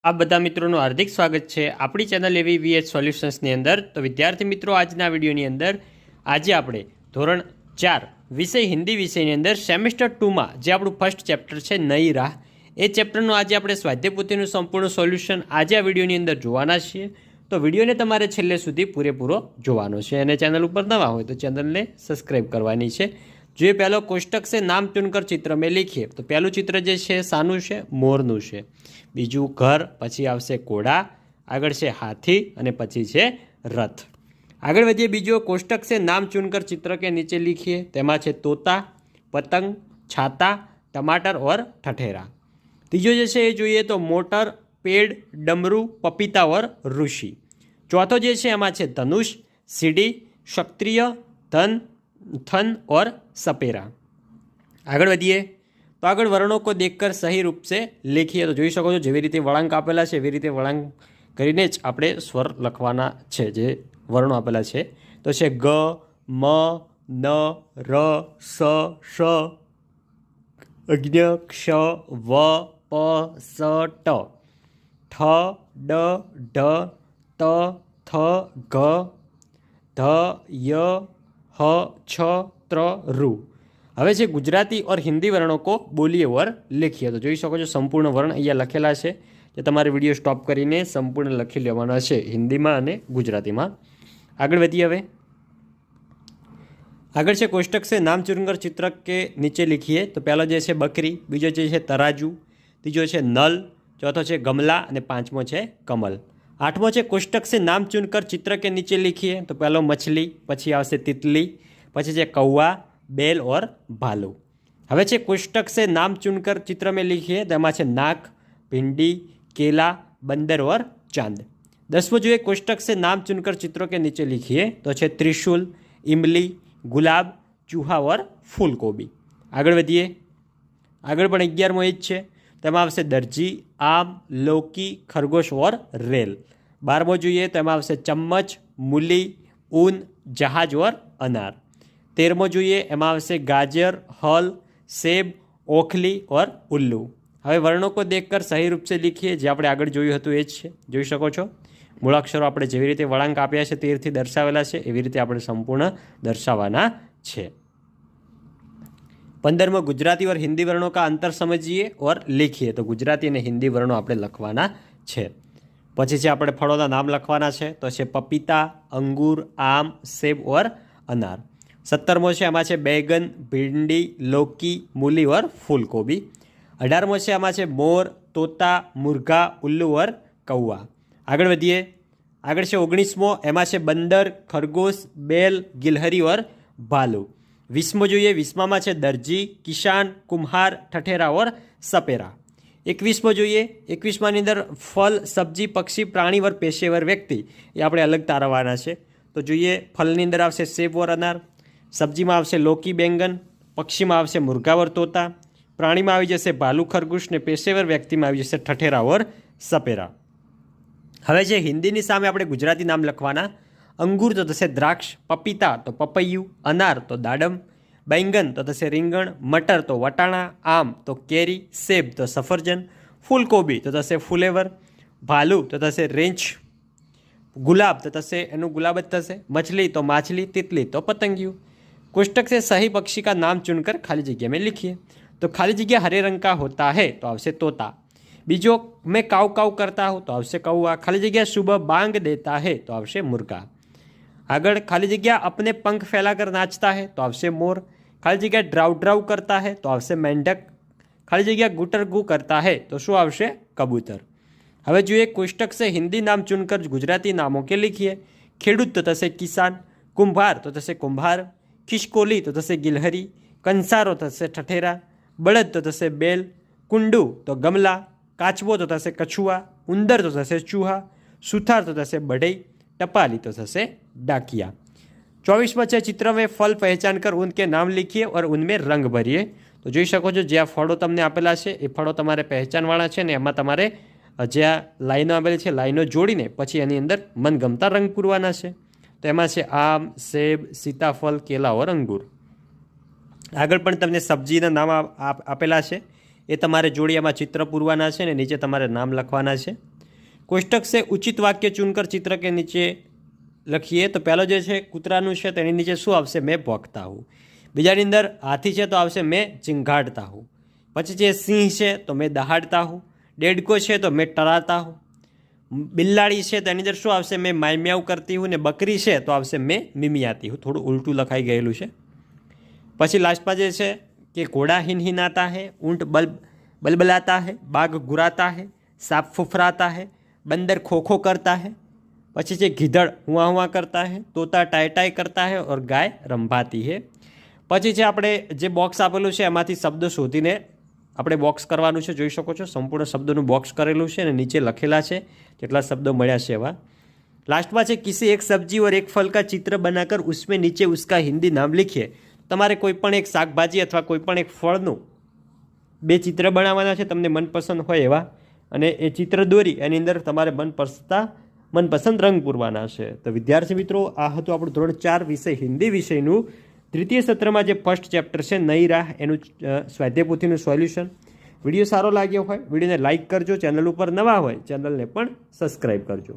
આ બધા મિત્રોનું હાર્દિક સ્વાગત છે આપણી ચેનલ એવી વીએચ સોલ્યુશન્સની અંદર। તો વિદ્યાર્થી મિત્રો, આજના વિડીયોની અંદર આજે આપણે ધોરણ 4 વિષય હિન્દી વિષયની અંદર સેમેસ્ટર 2માં જે આપણું ફર્સ્ટ ચેપ્ટર છે નઈ રાહ, એ ચેપ્ટરનું આજે આપણે સ્વાધ્યાય પોથીનું સંપૂર્ણ સોલ્યુશન આજે આ વિડીયોની અંદર જોવાના છીએ। તો વિડીયોને તમારે છેલ્લે સુધી પૂરેપૂરો જોવાનો છે અને ચેનલ ઉપર નવા હોય તો ચેનલને સબસ્ક્રાઈબ કરવાની છે। जो पहलो कोष्टक से नाम चुनकर चित्र में लिखिए। तो पहलू चित्र जे छे सानु छे, मोरनु छे। बीजू घर, पछी आवशे घोड़ा, आगळ छे हाथी अने पछी छे रथ। आगळ वधीए। बीजो कोष्टक से नाम चुनकर चित्र के नीचे लिखिए। तेमां छे तोता, पतंग, छाता, टमाटर और ठठेरा। तीजो जे छे ए जोईए तो मोटर, पेड़, डमरू, पपीता और ऋषि। चौथो जे छे एमां छे धनुष, सीढ़ी, क्षत्रिय, धन, थन और सपेरा। आगळ वधीए तो आगळ वर्णों को देखकर सही रूप से लिखिए। तो जोई शको छो जेवी रीते वळांक आपेला छे एवी रीते वळांक करीने ज आपणे स्वर लखवाना छे। जे वर्णो आपेला छे तो छे ग, म, न, र, स, ष, अज्ञ, क्ष, व, प, स, ट, ठ, ड, ढ, त, थ, ग, ध, य, ह, छ, त्र, रु। हवे छे गुजराती और हिंदी वर्णों को बोलिए और लिखिए। तो जोई शको छो संपूर्ण वर्ण अहींया लखेला छे, जे तमारे विडियो स्टॉप करीने संपूर्ण लखी लेवाना छे हिंदी में अने गुजराती में। आगळ वधीए। हवे आगळ छे कोष्टक से नाम चुनकर चित्र के नीचे लिखिए। तो पहलो जे छे बकरी, बीजो जे छे तराजू, तीजो छे नल, चौथो छे गमला अने पांचमो छे कमल। आठमो छे कोष्टक से नाम चुनकर चित्र के नीचे लिखिए। तो पहलो मछली, पछी आवशे तितली, पछी छे कौवा, बेल और भालू। हवे छे कोष्टक से नाम चुनकर चित्र में लिखिए। तेमां छे नाक, भिंडी, केला, बंदर और चांद। 10वां जो कोष्टक से नाम चुनकर चित्रों के नीचे लिखिए। तो छे त्रिशूल, इमली, गुलाब, चूहा और फूलकोबी। आगळ वधीए। आगळ पण 11मो एज छे। तेमां आवशे दर्जी, आम, लौकी, खरगोश और रेल। 12मो जोईए तो एमां आवशे चम्मच, मूली, ऊन, जहाज और अनार। 13मो जोईए एमां आवशे गाजर, हल, सेब, ओखली और उल्लू। हवे वर्णों को देखकर सही रूप से लिखिए। जे आपणे आगळ जोयुं हतुं ए ज छे। जोई शको छो मूळाक्षरो आपणे जेवी रीते वळांक आप्या छे ते रीते दर्शावेला छे एवी रीते आपणे संपूर्ण दर्शाववाना छे। 15मो गुजराती और हिंदी वर्णों का अंतर समझिए और लिखिए। तो गुजराती और हिंदी वर्णों आपणे लखवाना छे। पछी छे आपणे फळोना नाम लखवाना छे। तो छे पपीता, अंगूर, आम, सेब और अनार। 17मो छे एमां छे बैगन, भिंडी, लौकी, मूली और फूलकोबी। 18मो छे एमां छे मोर, तोता, मुर्गा, उल्लू और कौवा। आगळ वधीए। आगळ छे 19मो एमां छे बंदर, खरगोश, बेल, गिलहरी और भालू। 20मो जोईए। 20मां छे दर्जी, किसान, कुम्हार, ठठेरा और सपेरा। 21मो जोईए। 21मानी अंदर फल, सब्जी, पक्षी, प्राणी और पेशेवर व्यक्ति ए आपणे अलग तारववाना छे। तो जोईए फलनी अंदर आवशे सेब और अनार, सब्जी में आवशे लौकी, बेंगन, पक्षी में आवशे मुर्गा और तोता, प्राणी में आवी जशे भालू, खरगोश ने पेशेवर व्यक्ति में आवी जशे ठठेरा और सपेरा। हवे जे हिंदीनी सामे आपणे गुजराती नाम लखवाना। अंगूर तो थशे द्राक्ष, पपीता तो पपैयू, अनार तो दाडम, बैंगन तो थशे રીંગણ, मटर तो वटाणा, आम तो केरी, सेब तो सफरजन, फूलकोबी तो थशे फुलेवर, भालू तो थशे रेंच, गुलाब तो थशे एनु गुलाब ज थशे, मछली तो माछली, तितली तो पतंगिયું। कोष्टक से सही पक्षी का नाम चुनकर खाली जगह में लिखिए। तो खाली जगह हरे रंग का होता है तो आवशे तोता। बीजो मैं काऊ काऊ करता हूँ तो आवशे कौवा। खाली जगह सुबह बांग देता है तो आवशे मुर्गा। आगळ खाली जगह अपने पंख फैलाकर नाचता है तो आवशे मोर। खाली जगह ड्राउ ड्राउ करता है तो आवशे मेंढक। खाली जगह गुटर गु करता है तो शुं आवशे कबूतर। हवे जो एक कोष्टक से हिंदी नाम चुनकर गुजराती नामों के लिखिए। खेडूत तो थशे किसान, कुंभार तो थशे कुंभार, खिसकोली तो थशे गिलहरी, कंसारो तो थशे ठठेरा, बळद तो थशे बेल, कुंडू तो गमला, काचबो तो थशे कछुआ, उंदर तो थशे चूहा, सुथार तो थशे बढ़ई, टपाली तो थशे डाकिया। 24मां छे चित्र में फल पहचान कर उनके नाम लिखिए और उनमें रंग भरिए। तो जोई शको छो जे आ फळो तमने आपेला छे ए फळो तमारे पहचानवाळा छे ने एमां तमारे जे आ लाइनो आपेली छे लाइनो जोड़ीने पछी एनी अंदर मनगमता रंग पूरवाना छे। तो एमां छे आम, सेब, सीताफल, केला और अंगूर। आगळ पण तमने सब्जीना नाम आपेला छे ए तमारे जोड़ियामां चित्र पूरवाना छे ने नीचे तमारे नाम लखवाना छे। कोष्टक से उचित वाक्य चुनकर चित्र के नीचे लखीए। तो पहलो जो है कूतराનું છે તેની નીચે શું આવશે? મેં ભોંકતા હું। બીજાની અંદર હાથી છે તો આવશે મેં ચીંઘાડતા હું। પછી જે સિંહ છે તો મેં દહાડતા હું। ડેડકો છે તો મેં ટરાતા હું। બિલાડી છે તેની અંદર શું આવશે? મેં માય મ્યાઉ કરતી હું। ને બકરી છે તો આવશે મેં મિમિયાતી હું। થોડું ઉલટું લખાઈ ગયેલું છે। પછી લાસ્ટમાં જે છે કે ઘોડા हिनहिनाता है, ऊँट बलबलाता है, बाघ गुराता है, सांप फुफराता है, बंदर खो खो करता है, પછી જે ગીધડ હુઆ હુઆ કરતા હે, તોતા ટાઈ ટાઈ કરતા હે और ગાય રંભાતી હે। પછી છે આપણે જે બોક્સ આપેલું છે એમાંથી શબ્દો શોધીને આપણે બોક્સ કરવાનું છે। જોઈ શકો છો સંપૂર્ણ શબ્દોનું બોક્સ કરેલું છે અને નીચે લખેલા છે જેટલા શબ્દો મળ્યા છે એવા। લાસ્ટમાં છે કિસી એક સબ્જી और एक फल का चित्र बनाकर उसमें नीचे उसका हिंदी नाम लिखिए। તમારે કોઈ પણ એક શાકભાજી અથવા કોઈ પણ એક ફળનું 2 ચિત્ર બનાવવાના છે તમને મનપસંદ હોય એવા, અને એ ચિત્ર દોરી એની અંદર તમારે મનપસંદ રંગ પૂરવાના છે। તો વિદ્યાર્થી મિત્રો, આ હતું આપણું ધોરણ 4 વિષય હિન્દી વિષયનું તૃતીય સત્રમાં જે ફર્સ્ટ ચેપ્ટર છે નઈ રાહ એનું સ્વાધ્યાય પોથીનું સોલ્યુશન। વિડીયો સારો લાગ્યો હોય વિડીયોને લાઇક કરજો, ચેનલ ઉપર નવા હોય ચેનલને પણ સબસ્ક્રાઈબ કરજો।